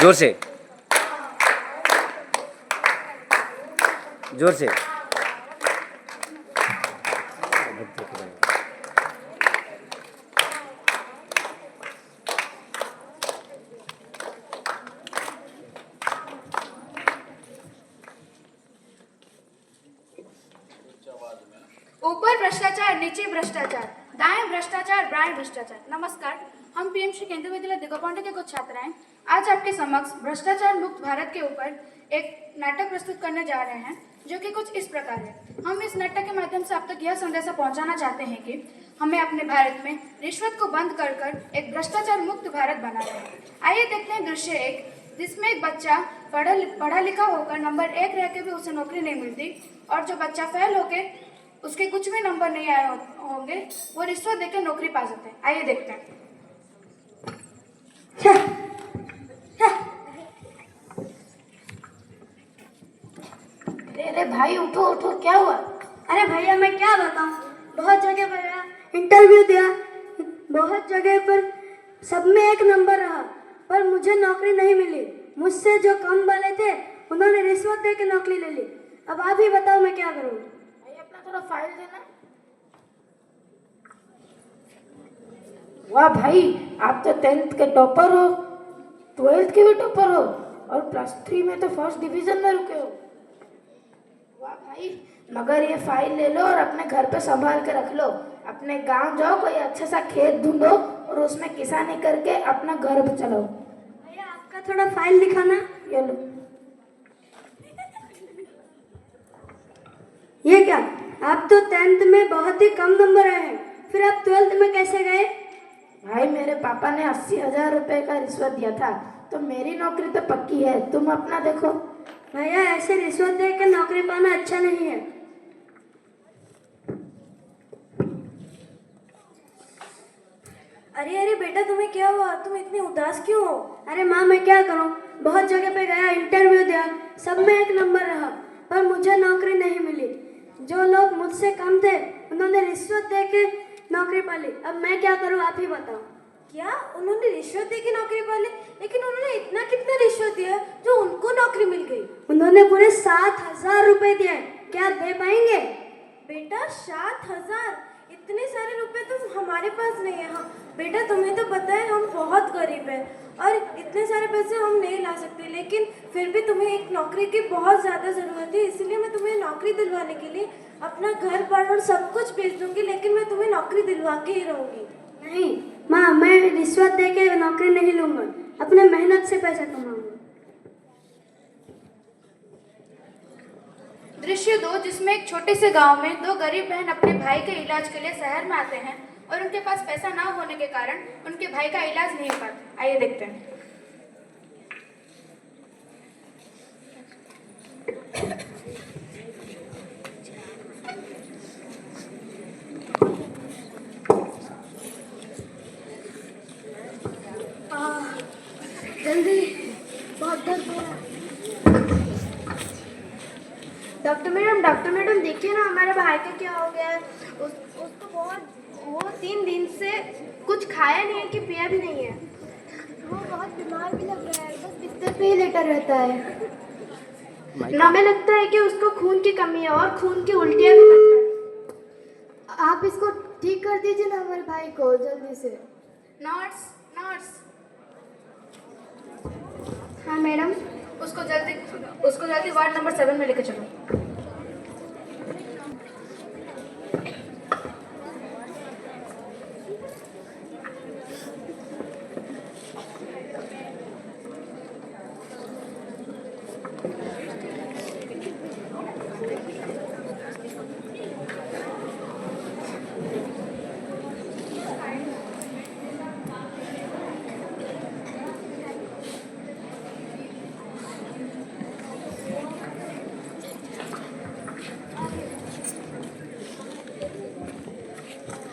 जोर से, जोर से। ऊपर भ्रष्टाचार, नीचे भ्रष्टाचार, दाएं भ्रष्टाचार, बाएं भ्रष्टाचार। नमस्कार, हम पीएमसी केंद्रीय विद्यालय दिगोपांडे के कुछ छात्र हैं। आज आपके समक्ष भ्रष्टाचार मुक्त भारत के ऊपर एक नाटक प्रस्तुत करने जा रहे हैं, जो कि कुछ इस प्रकार है। हम इस नाटक के माध्यम से आप तक यह संदेशा पहुंचाना चाहते हैं कि हमें अपने भारत में रिश्वत को बंद कर कर एक भ्रष्टाचार मुक्त भारत बनाना है। आइए देखते हैं दृश्य 1, जिसमें एक बच्चा पढ़ा लिखा होकर नंबर 1 रह के भी उसे नौकरी नहीं मिलती, और जो बच्चा फेल होकर उसके कुछ भी नंबर नहीं आए होंगे, वो रिश्वत देकर नौकरी पा जाते हैं। आइए देखते हैं। अरे भाई उठो उठो, क्या हुआ? अरे भैया मैं क्या बताऊं, बहुत जगह पर गया, इंटरव्यू दिया, बहुत जगह पर सब में 1 नंबर रहा, पर मुझे नौकरी नहीं मिली। मुझसे जो कम वाले थे उन्होंने रिश्वत दे के नौकरी ले ली। अब आप ही बताओ मैं क्या करूं? भाई अपना थोड़ा फाइल देना। वाह भाई, आप तो 10th के टॉपर हो, 12th के भी टॉपर हो, और +3 में तो फर्स्ट डिवीजन में रुके हो। वाह भाई, मगर ये फाइल ले लो और अपने घर पे संभाल के रख लो। अपने गांव जाओ, कोई अच्छा सा खेत ढूंढो और उसमें किसानी करके अपना घर चलाओ। भैया आपका थोड़ा फाइल दिखाना। ये लो। ये क्या, आप तो 10th में बहुत ही कम नंबर आए हैं, फिर आप 12th में कैसे गए? भाई मेरे पापा ने 80,000 रुपए का रिश्वत दिया था, तो मेरी नौकरी तो पक्की है, तुम अपना देखो। भैया ऐसे रिश्वत दे के नौकरी पाना अच्छा नहीं है। अरे अरे बेटा, तुम्हें क्या हुआ? तुम इतनी उदास क्यों हो? अरे माँ मैं क्या करूँ, बहुत जगह पे गया, इंटरव्यू दिया, सब में 1 नंबर रहा, पर मुझे नौकरी नहीं मिली। जो लोग मुझसे कम थे उन्होंने रिश्वत दे के नौकरी पा ली। अब मैं क्या करूँ, आप ही बताओ। क्या उन्होंने रिश्वत दे के नौकरी पा ली? लेकिन उन्होंने इतना कितना रिश्वत दिया जो उनको नौकरी मिल गई? उन्होंने पूरे 7,000 रुपए दिए। क्या आप दे पाएंगे? बेटा 7,000, इतने सारे रुपए तो हमारे पास नहीं है। हाँ बेटा, तुम्हें तो पता है हम बहुत गरीब हैं और इतने सारे पैसे हम नहीं ला सकते, लेकिन फिर भी तुम्हें एक नौकरी की बहुत ज़्यादा ज़रूरत है, इसलिए मैं तुम्हें नौकरी दिलवाने के लिए अपना घर बार और सब कुछ बेच दूंगी, लेकिन मैं तुम्हें नौकरी दिलवा के ही रहूंगी। नहीं माँ, मैं रिश्वत दे के नौकरी नहीं लूंगा, अपने मेहनत से पैसा कमाऊंगा। दृश्य 2, जिसमें एक छोटे से गांव में 2 गरीब बहन अपने भाई के इलाज के लिए शहर में आते हैं, और उनके पास पैसा ना होने के कारण उनके भाई का इलाज नहीं हो पाता। आइए देखते हैं। जल्दी, बहुत दर्द हो रहा है। डॉक्टर मैडम देखिए ना, हमारे भाई का क्या हो गया है। उसको वो 3 दिन से कुछ खाया नहीं है कि पिया भी नहीं है। वो बहुत बीमार भी लग रहा है, बस बिस्तर पे ही लेटा रहता है। हमें लगता है कि उसको खून की कमी है और खून की उल्टियाँ भी करता है। आप इसको ठीक कर दीजिए ना हमारे भाई को जल्दी से। Nurse, nurse. हाँ मैडम। उसको जल्दी वार्ड नंबर 7 में लेकर चलो।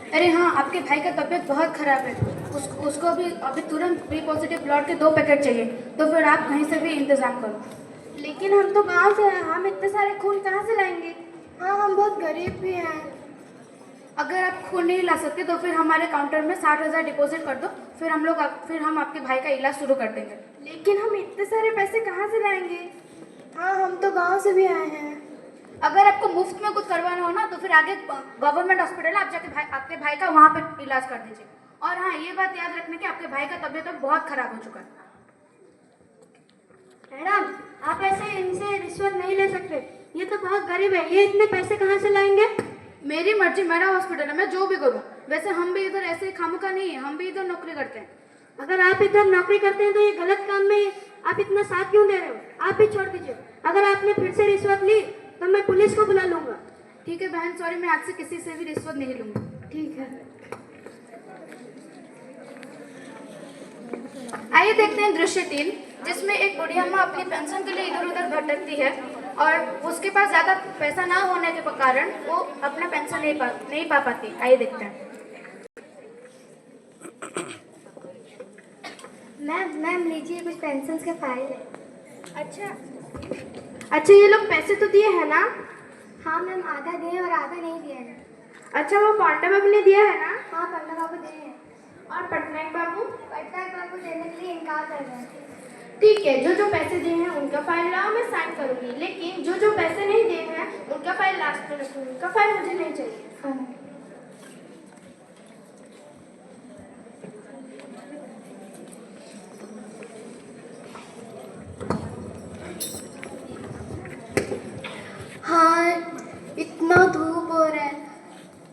अरे हाँ, आपके भाई का तबीयत बहुत खराब है। उसको अभी तुरंत बी पॉजिटिव ब्लड के 2 पैकेट चाहिए, तो फिर आप कहीं से भी इंतजाम करो। लेकिन हम तो गांव से हैं, हम इतने सारे खून कहाँ से लाएंगे? हाँ हम बहुत गरीब भी हैं। अगर आप खून नहीं ला सकते तो फिर हमारे काउंटर में 60,000 डिपॉजिट कर दो, फिर हम आपके भाई का इलाज शुरू कर देंगे। लेकिन हम इतने सारे पैसे कहाँ से लाएंगे? हाँ, हम तो गांव से भी आए हैं। अगर आपको मुफ्त में कुछ करवाना हो ना तो फिर आगे गवर्नमेंट हॉस्पिटल है, आप जाके आपके भाई का वहाँ पे इलाज कर दीजिए। और हाँ, ये बात याद रखने की आपके भाई का तबीयत अब बहुत खराब हो चुका है। मैडम, आप ऐसे इनसे रिश्वत नहीं ले सकते। ये तो बहुत गरीब है, ये इतने पैसे कहाँ से लाएंगे? मेरी मर्जी, मेरा हॉस्पिटल है, मैं जो भी करूँ। वैसे हम भी इधर ऐसे खामखा नहीं है, हम भी इधर नौकरी करते हैं। अगर आप इधर नौकरी करते हैं तो ये गलत काम में आप इतना साथ क्यों दे रहे हो? आप ही छोड़ दीजिए। अगर आपने फिर से रिश्वत ली तो मैं पुलिस को बुला लूंगा। ठीक है बहन, सॉरी, मैं आपसे किसी से भी रिश्वत नहीं लूंगी। ठीक है। आइए देखते हैं दृश्य 3, जिसमें एक बुढ़िया अम्मा अपनी पेंशन के लिए इधर उधर भटकती है और उसके पास ज़्यादा पैसा ना होने के कारण वो अपना पेंशन नहीं पा पाती। आइए देखते हैं। मैम लीजिए, कुछ पेंशन के फाइल है। अच्छा, ये लोग पैसे तो दिए हैं ना? हाँ मैम, आधा दिए और आधा नहीं दिए हैं। अच्छा, वो पांडा बाबू ने दिया है ना? हाँ, पन्ना बाबू दिए हैं। और पटनायक बाबू? पटनायक बाबू देने के लिए इनकार कर रहे हैं। ठीक है, जो जो पैसे दिए हैं उनका फाइल लाओ, मैं साइन करूंगी। लेकिन जो जो पैसे नहीं दिए हैं उनका फाइल लास्ट में रखूंगी। उनका फाइल मुझे नहीं चाहिए। हाँ। हाँ, इतना धूप हो रहा है।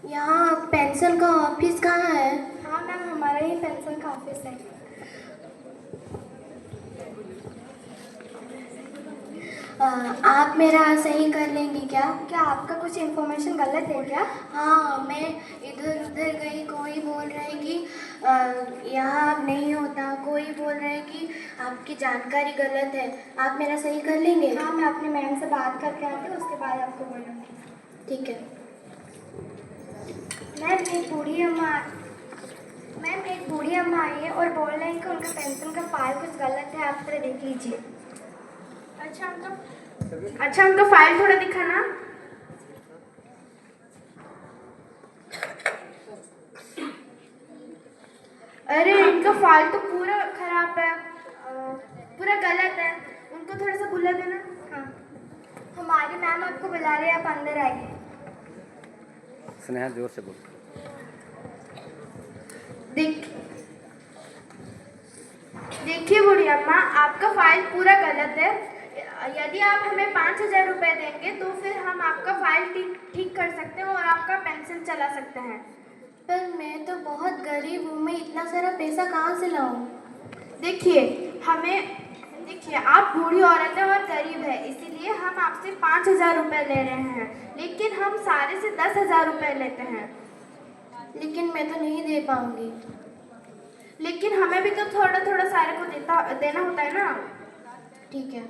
यहाँ पेंशन का ऑफिस कहाँ है? हाँ मैम, हमारा ही पेंशन का ऑफिस है। आप मेरा सही कर लेंगी क्या? क्या आपका कुछ इन्फॉर्मेशन गलत है क्या? हाँ, मैं इधर उधर गई, कोई बोल रहा है कि यहाँ नहीं होता, कोई बोल रहा है कि आपकी जानकारी गलत है। आप मेरा सही कर लेंगे? हाँ, मैं अपने मैम से बात करके आती हूँ, उसके बाद आपको बोलूँगी। ठीक है। मैम, एक बूढ़ी अम्मा आई है और बोल रहे हैं कि उनका पेंशन का फाइल कुछ गलत है, आप थोड़ा देख लीजिए। अच्छा, उनका फाइल थोड़ा दिखाना। अरे, इनका फाइल तो पूरा खराब है, पूरा गलत है। उनको थोड़ा सा बुला देना। हाँ, हमारी मैम आपको बुला रहे हैं, आप अंदर आइए। स्नेहा, जोर से बोल। देखिए बूढ़ी अम्मा, आपका फाइल पूरा गलत है। यदि आप हमें 5,000 रुपये देंगे तो फिर हम आपका फाइल ठीक कर सकते हैं और आपका पेंशन चला सकते हैं। पर मैं तो बहुत गरीब हूँ, मैं इतना सारा पैसा कहाँ से लाऊँ? देखिए, आप बूढ़ी औरत हैं और गरीब है, इसीलिए हम आपसे 5,000 रुपये ले रहे हैं। लेकिन हम सारे से 10,000 रुपये लेते हैं। लेकिन मैं तो नहीं दे पाऊँगी। लेकिन हमें भी तो थोड़ा थोड़ा सारे को देना होता है ना। ठीक है।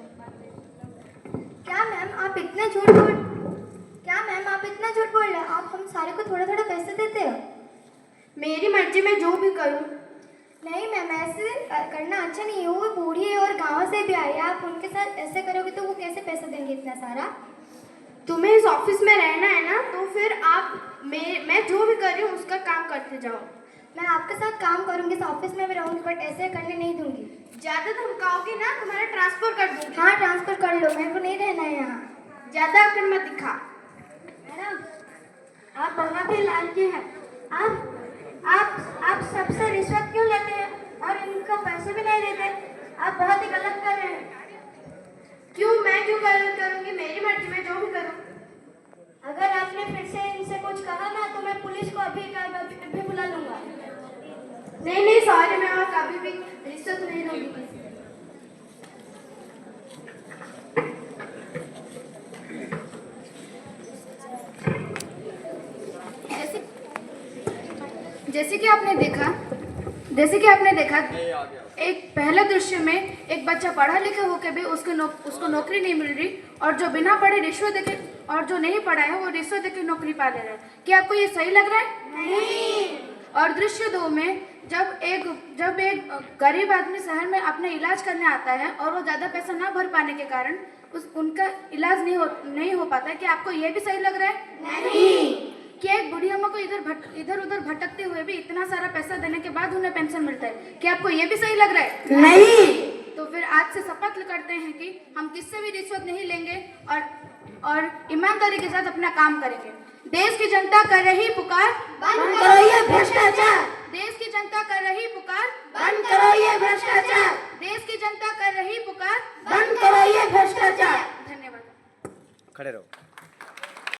क्या मैम, आप इतना झूठ बोल रहे हैं? आप हम सारे को थोड़ा थोड़ा पैसे देते हो? मेरी मर्जी, मैं जो भी करूं। नहीं मैम, ऐसे करना अच्छा नहीं है। वो बूढ़ी है और गांव से भी आई है, आप उनके साथ ऐसे करोगे तो वो कैसे पैसा देंगे इतना सारा? तुम्हें इस ऑफिस में रहना है ना, तो फिर आप मैं जो भी कर रही हूँ उसका काम करते जाओ। मैं आपके साथ काम करूंगी, इस ऑफिस में भी रहूंगी, बट ऐसे करने नहीं दूंगी। ज़्यादा धमकाओगे ना, तुम्हारा ट्रांसफर कर दूंगी। हाँ, ट्रांसफर कर लो, मेरे को नहीं रहना है यहाँ। ज़्यादा अकड़ मत दिखा। मैडम, आप बहुत ही लालची हैं। आप सबसे रिश्वत क्यों लेते हैं और इनको पैसे भी नहीं देते? आप बहुत ही गलत कर रहे हैं। मैं क्यों गलत करूंगी? मेरी मर्जी, मैं जो भी करूँ। अगर आपने फिर से इनसे कुछ कहा ना तो मैं पुलिस को अभी बुला लूंगा। नहीं, सॉरी, मैं और कभी भी रिश्वत नहीं लूंगी। जैसे कि आपने देखा एक पहले दृश्य में एक बच्चा पढ़ा लिखा होकर भी उसको नौकरी नहीं मिल रही, और जो बिना पढ़े रिश्वत देके और जो नहीं पढ़ा है वो रिश्वत देके नौकरी पा ले रहा है। क्या आपको ये सही लग रहा है? नहीं। और दृश्य 2 में जब एक गरीब आदमी शहर में अपने इलाज करने आता है और वो ज़्यादा पैसा ना भर पाने के कारण उनका इलाज नहीं हो पाता है। क्या आपको ये भी सही लग रहा है? नहीं। कि एक बूढ़ी अम्मा को इधर उधर भटकते हुए भी इतना सारा पैसा देने के बाद उन्हें पेंशन मिलता है? क्या आपको ये भी सही लग रहा है? नहीं। तो फिर आज से शपथ करते हैं कि हम किससे भी रिश्वत नहीं लेंगे और ईमानदारी के साथ अपना काम करेंगे। देश की जनता कर रही पुकार, बंद करो ये भ्रष्टाचार। देश की जनता कर रही पुकार, बंद करो ये भ्रष्टाचार। देश की जनता कर रही पुकार, बंद करो ये भ्रष्टाचार। धन्यवाद। खड़े रहो।